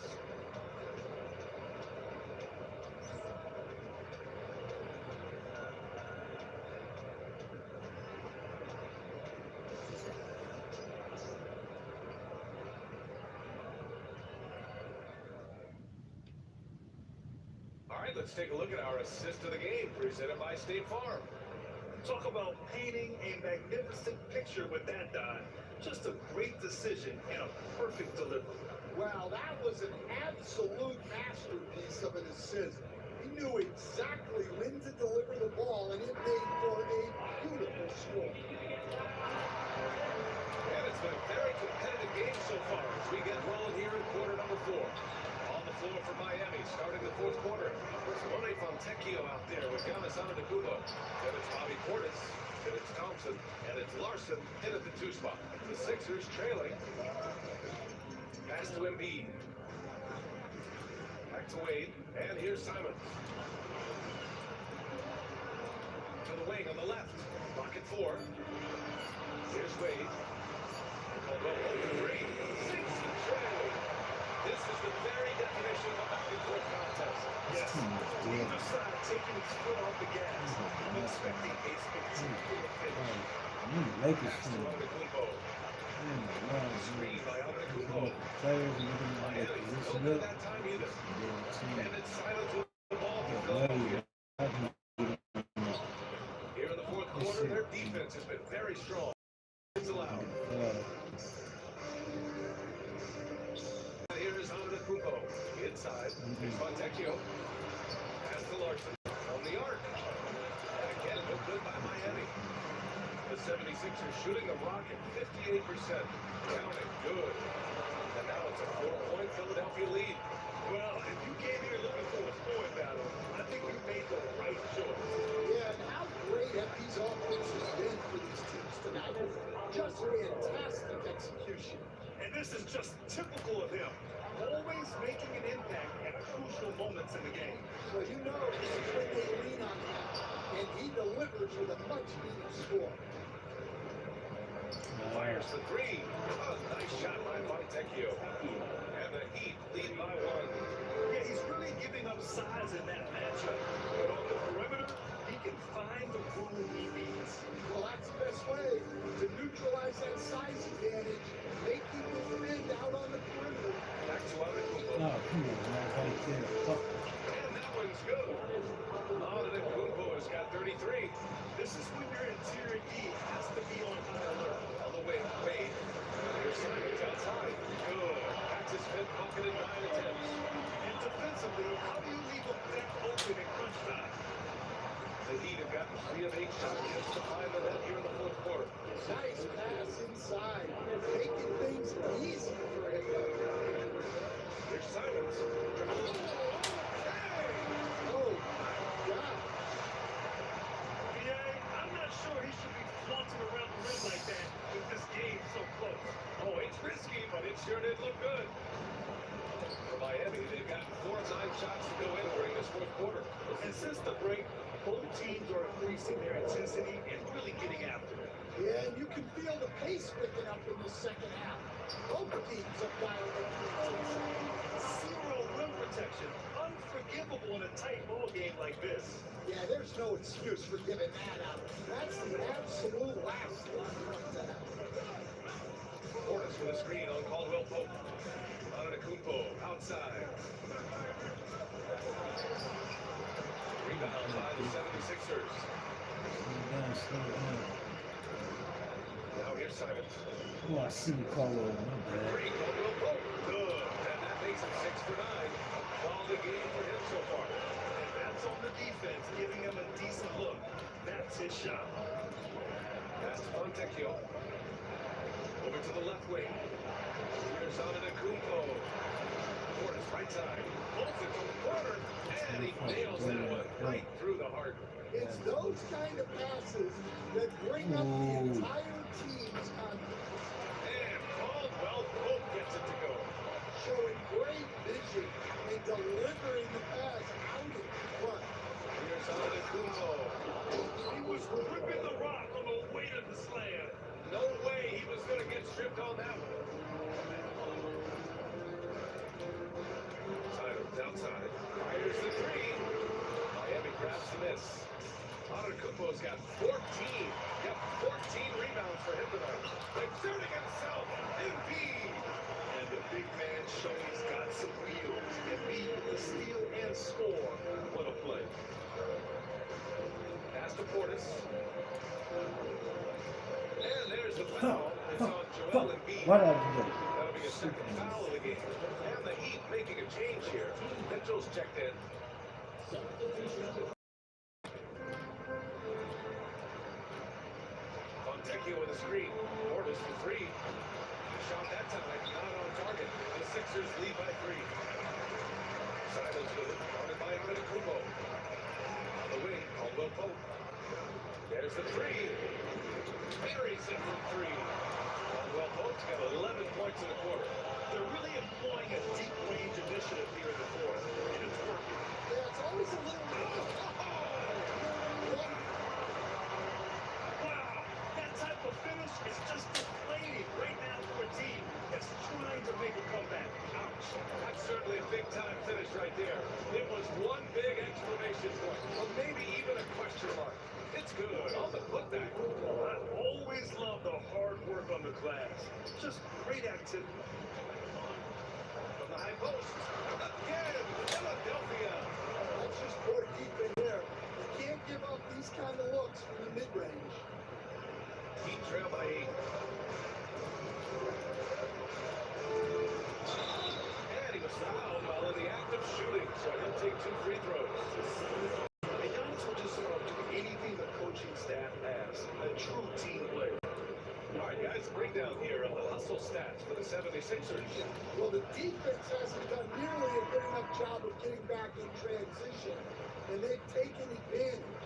All right, let's take a look at our assist of the game presented by State Farm. Talk about painting a magnificent picture with that dive. Just a great decision and a perfect delivery. Wow, that was an absolute masterpiece of an assist. He knew exactly when to deliver the ball, and it made for a beautiful score. And it's been a very competitive game so far as we get rolling here in quarter number 4. On the floor for Miami, starting the fourth quarter. Simone Fontecchio out there with Giannis Antetokounmpo. Then it's Bobby Portis. Then it's Thompson. And it's Larson in at the 2 spot. The Sixers trailing. Pass to Embiid. Back to Wade. And here's Simons. To the wing on the left. Pocket 4. Here's Wade. Caldwell for 3. 6 and trailing. This is the very definition of a back-and-forth contest. Yes, neither side taking its foot off the gas. I'm expecting a spectacular finish. Lakers Pass to team. Antetokounmpo. Screen by Antetokounmpo. Players and even like Miami position don't get up. that time either. Yeah, And it's Simons with the ball for team. Philadelphia. Yeah, Here in the fourth quarter, their defense has been very strong. It's allowed. And here is Antetokounmpo. Inside. Here's Fontecchio. Pass to Larson. On the arc. And again, no good by Miami. The 76ers shooting the rock at 58%. Counting good. And now it's a 4-point Philadelphia lead. Well, if you came here looking for a scoring battle, I think you made the right choice. Yeah, and how great have these offenses been for these teams tonight? Just fantastic execution. And And this is just typical of him. Always making an impact at crucial moments in the game. Well, you know, this is when they lean on him, and he delivers with a much-needed score. Fires the three. Oh, nice shot by Fontecchio. And the Heat lead by one. Yeah, he's really giving up size in that matchup. But on the perimeter, he can find the room he needs. Well, that's the best way to neutralize that size advantage, making the defend out on the perimeter. Back to Antetokounmpo. Oh, come on, man. Right there. Fuck. And that one's good. Antetokounmpo has got 33. This is when your interior D has to be on high alert. On the way, Wade. Here's Simons outside. Good. That's his fifth bucket in 9 attempts. And defensively, how do you leave a back open in crunch time? The Heat have gotten 3 of 8 shot attempts to find the net here in the fourth quarter. Nice pass inside, making things easy for him. Here's Simons. Oh, my God. I'm not sure he should be flaunting around the rim like that with this game so close. Oh, it's risky, but it sure did look good. For Miami, they've got 4 of 9 shots to go in during this fourth quarter. And since the break, both teams are increasing their intensity and really getting after it. Yeah, and you can feel the pace picking up in the second half. Both teams have dialed up the intensity. Zero rim protection. Unforgivable in a tight ball game like this. Yeah, there's no excuse for giving that up. That's the absolute last thing. Portis with a screen on Caldwell Pope. Antetokounmpo outside. Rebound by the 76ers. Slow down. Now here's Simons. Oh, I see you call over. My bad. Three, Caldwell Pope. Good. And that makes it 6 for 9. Quality game for him so far. And that's on the defense, giving him a decent look. That's his shot. Pass to Fontecchio. Over to the left wing. Here's Antetokounmpo. Portis right side. Pulls it from the corner. And he nails that one right through the heart. It's those kind of passes that bring up the entire team's confidence. And Caldwell Pope gets it to go. Showing great vision and delivering the pass out in front. Here's Antetokounmpo. He was ripping the rock on the weight of the slam. No way he was going to get stripped on that one. Simons outside. Fires the three. Miami grabs the miss. Antetokounmpo's got 14. Got 14 rebounds for him tonight. Exerting himself. Embiid. And the big man showing he's got some wheels. Embiid with the steal and score. What a play. Pass to Portis. And there's the foul. It's on Joel Embiid. What did I do? That'll be a second foul of the game. And the Heat making a change here. Mitchell's checked in. Fontecchio with a screen. Portis for three. Shot that time, not on target. The Sixers lead by 3. Simons with it, guarded by Antetokounmpo. On the wing, Caldwell Pope. There's the three. Buries it from 3. Caldwell Pope's got 11 points in the quarter. They're really employing a deep range initiative here in the fourth. And it's working. Yeah, it's always a little Wow, that type of finish is just deflating right now for a team that's trying to make a comeback. Ouch. That's certainly a big-time finish right there. It was one big exclamation point, or maybe even a question mark. It's good on the putback. I always love the hard work on the glass. Just great activity. From the high post. Again, Philadelphia. That's just more deep in there. You can't give up these kind of looks from the mid-range. Heat trail by 8. And he was fouled while in the act of shooting, so he'll take 2 free throws. And Giannis will just do anything the coaching staff asks. A true team player. All right, guys, breakdown here of the hustle stats for the 76ers. Well, the defense hasn't done nearly a good enough job of getting back in transition, and they've taken advantage,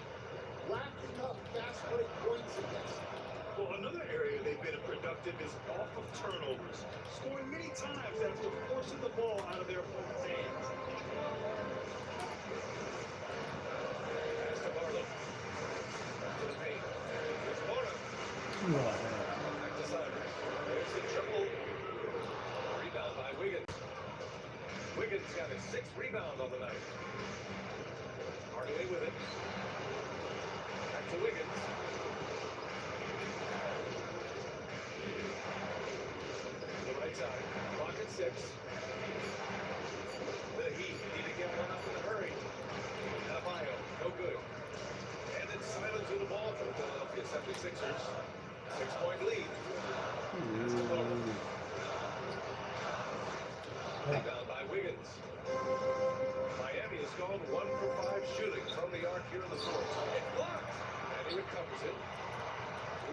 lacking up fast break points against them. Well, another area they've been productive offensive is off of turnovers, scoring many times after forcing the ball out of their opponent's hands. Pass to Barlow. To the paint. Here's Mona. Back to Simon. There's the triple. Rebound by Wiggins. Wiggins got his 6th rebound on the night. Hardaway with it. Back to Wiggins. To the right side. Clock at 6. The Heat need to get one up in a hurry. Adebayo, no good. And it's silence with the ball for the Philadelphia 76ers. 6-point lead. Rebound by Wiggins. Miami has gone 1 for 5 shooting from the arc here in the 4th. It's blocked. And he recovers it.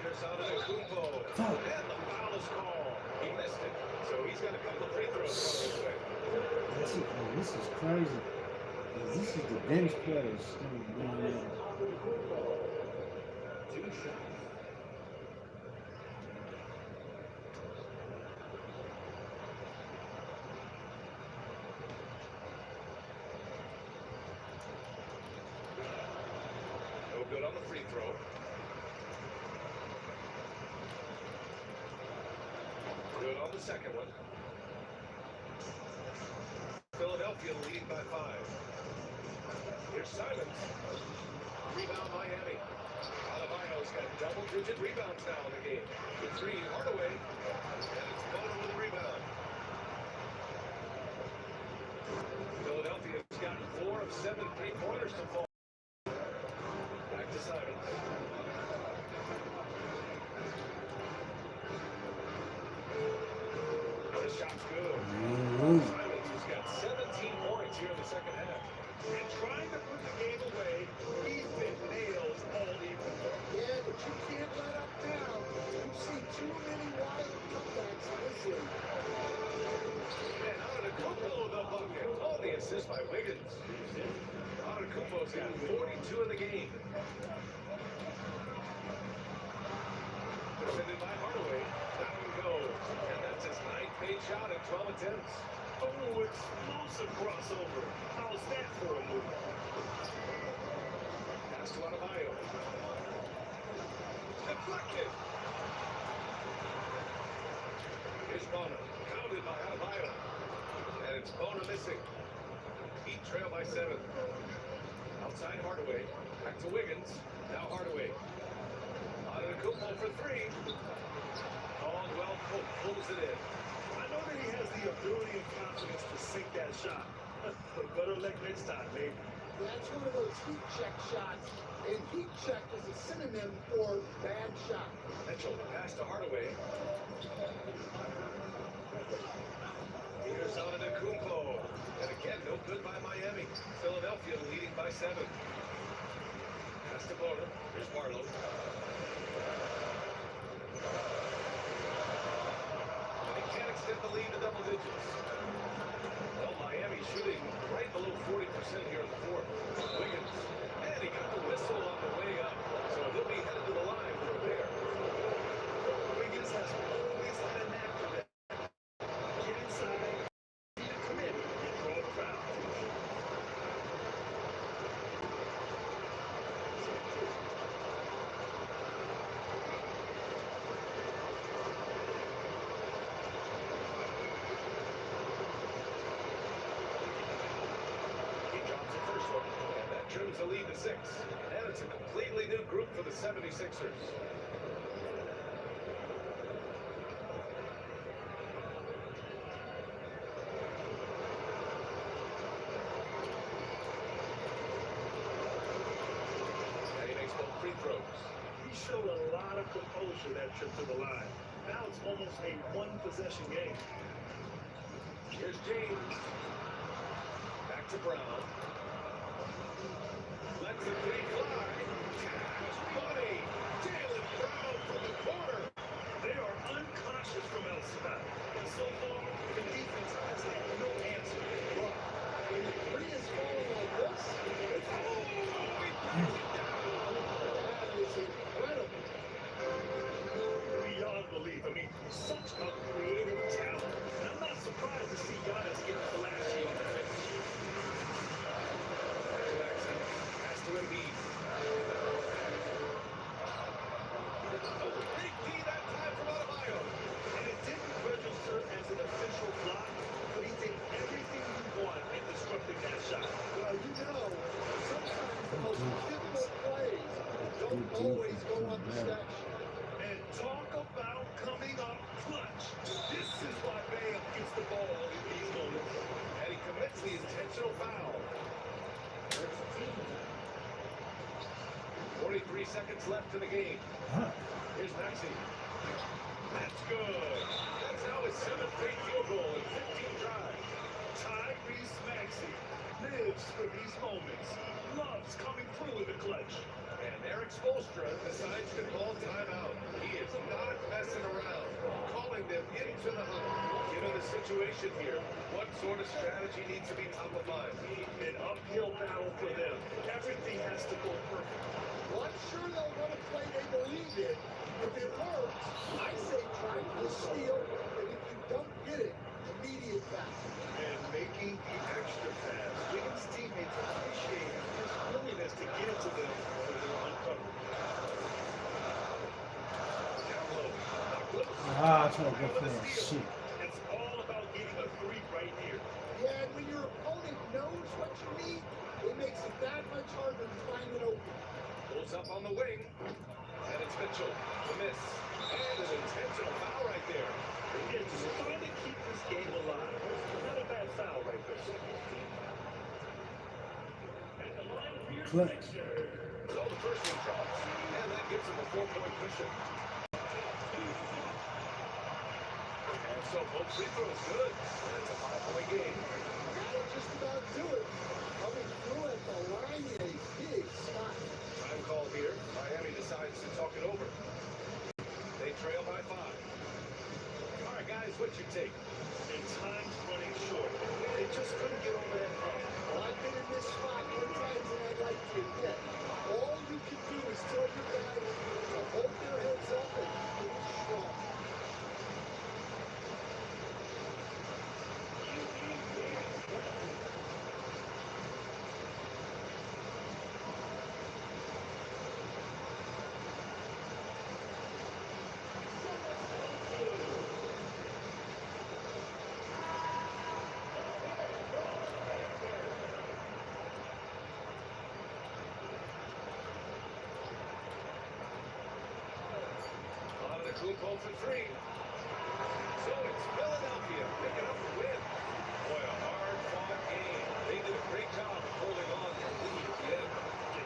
Here's Antetokounmpo. And the foul is called. He missed it. So he's got a couple of free throws coming his way. This is crazy. This is the bench players still doing that. 2 shots. No good on the free throw. Good on the second one. Philadelphia leading by 5. Here's Simons. Rebound Miami. Adebayo's got double-digit rebounds now in the game. The 3, Hardaway. And it's Bono with the rebound. Philadelphia's got 4 of 7 3-pointers to fall. Back to Simons. The shot's good. Simons has got 17 points here in the second half. And trying to put the game away, he's been nails all evening. Yeah, but you can't let up now. You've seen too many wild comebacks in this league. And Antetokounmpo the bucket. Oh, the assist by Wiggins. Antetokounmpo's got 42 in the game. Defended by Hardaway. Down goes. And that's his 9th made shot at 12 attempts. Oh, explosive crossover. How's that for a move? Pass to Adebayo. Deflected. Here's Bono. Counted by Adebayo. And it's Bono missing. Heat trail by 7. Outside Hardaway. Back to Wiggins. Now Hardaway. Antetokounmpo for 3. Caldwell Pope pulls it in. I know that he has the ability and confidence to sink that shot. But better luck next time, maybe. That's one of those heat check shots. And heat check is a synonym for bad shot. Mitchell, pass to Hardaway. Here's Antetokounmpo. And again, no good by Miami. Philadelphia leading by 7. Pass to Bono. Here's Barlow. And he can't extend the lead to double digits. Well, Miami shooting right below 40% here in the 4th. Wiggins. And he got the whistle on the way up. So he'll be headed to the line from there. Wiggins has always had a knack for that. Get inside, commit, and draw the foul. He drops the first one, and that trims the lead to 6. And it's a completely new group for the 76ers. And he makes both free throws. He showed a lot of composure that trip to the line. Now it's almost a one-possession game. Here's James. Back to Brown. Lets the 3 fly. Cash money. Jaylen Brown from the corner. They are unconscious from outside. And so far, the defense has had no answer. Look, when the 3 is falling like this, it's that is incredible. Beyond belief. I mean, always defense. go Come on the back. stretch. And talk about coming up clutch. This is why Bam gets the ball in these moments. And he commits the intentional foul. 43 seconds left in the game. Huh. Here's Maxey. That's good. That's now his 7th straight field goal in 15 drives. Tyrese Maxey lives for these moments. Loves coming through in the clutch. And Eric Spoelstra decides to call timeout. He is not messing around, calling them into the huddle. Given the situation here, what sort of strategy needs to be top of mind? An uphill battle for them. Everything has to go perfect. Well, I'm sure they'll run a play they believe in. If it works, I say try for the steal, and if you don't get it, immediate foul. And making the extra pass. Wiggins' teammates appreciate his willingness to get it to them when they're uncovered. Down low. Knocked loose. Ah, I try to go for that shit. It's all about getting a three right here. Yeah, and when your opponent knows what you need, it makes it that much harder to find it open. Pulls up on the wing. And it's Mitchell. The miss. And an intentional foul right there. Again, just trying to keep this game alive. Not a bad foul right there. Clutch. So the first one drops. And that gives him a 4-point cushion. And so both free throws good. And it's a 5-point game. That'll just about do it. Coming through at the line in a big spot. Time call here. Miami decides to talk it over. They trail by 5. All right, guys, what's your take? And time's running short. They just couldn't get over that hump. Well, I've been in this spot more times than I'd like to admit. All you can do is tell your guys to hold their heads up and finish strong. Antetokounmpo for 3. So it's Philadelphia picking up the win. Boy, a hard-fought game. They did a great job of holding on to the lead at the end.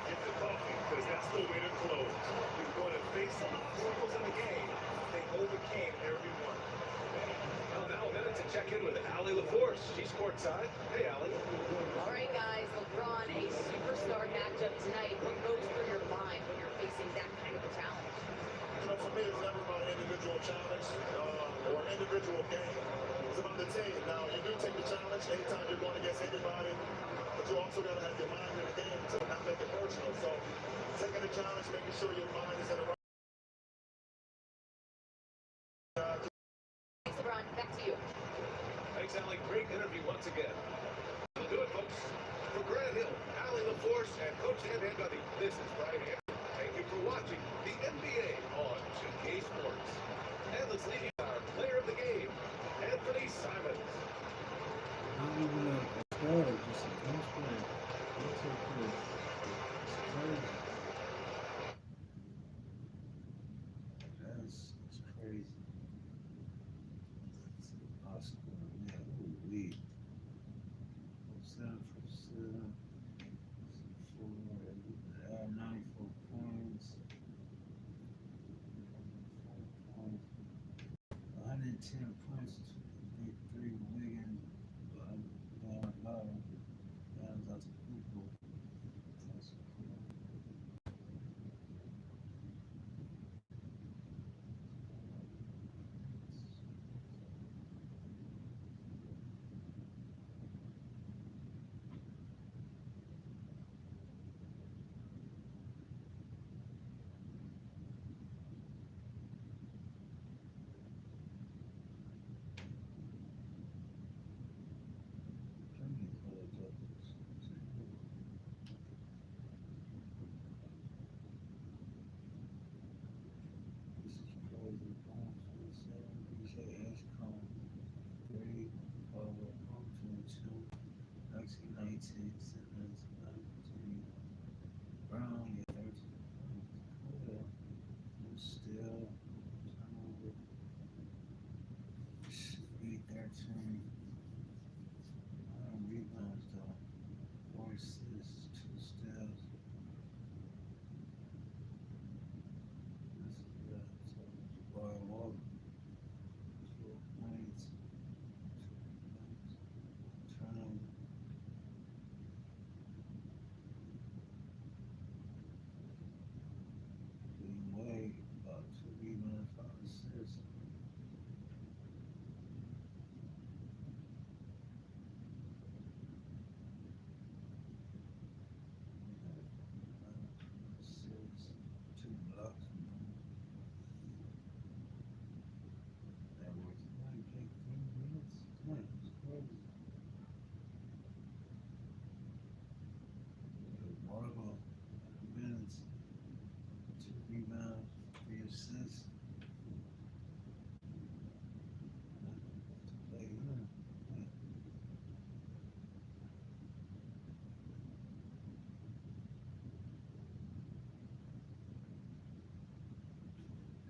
Get the coffee, because that's the way to close. You're going to face some struggles in the game. They overcame every one. Well, now a minute to check in with Allie LaForce. She's courtside. Hey, Allie. All right, guys, LeBron, a superstar matchup tonight. What goes through your mind when you're facing that kind of a challenge? You know, for me, it's never about an individual challenge or an individual game. It's about the team. Now, you do take the challenge anytime you're going against anybody, but you also got to have your mind in the game to not make it personal. So, taking the challenge, making sure your mind is in the right. Thanks, LeBron. Back to you. Thanks, Allie. Great interview once again. That'll do it, folks. For Grant Hill, Allie LaForce, and Coach Ed Van Gundy, this is Brian Hammond. Thank you for watching the NBA on 2K Sports. And let's leave you with our player of the game, Anthony Simons. Not even a starter, just a bench player. That's so cool. It's crazy. rebounds, 3 assists. Like,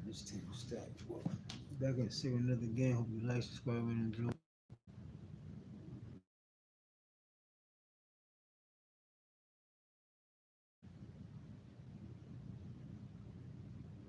this team is stacked. Well, back at see another game. Hope you like, subscribe, and enjoy.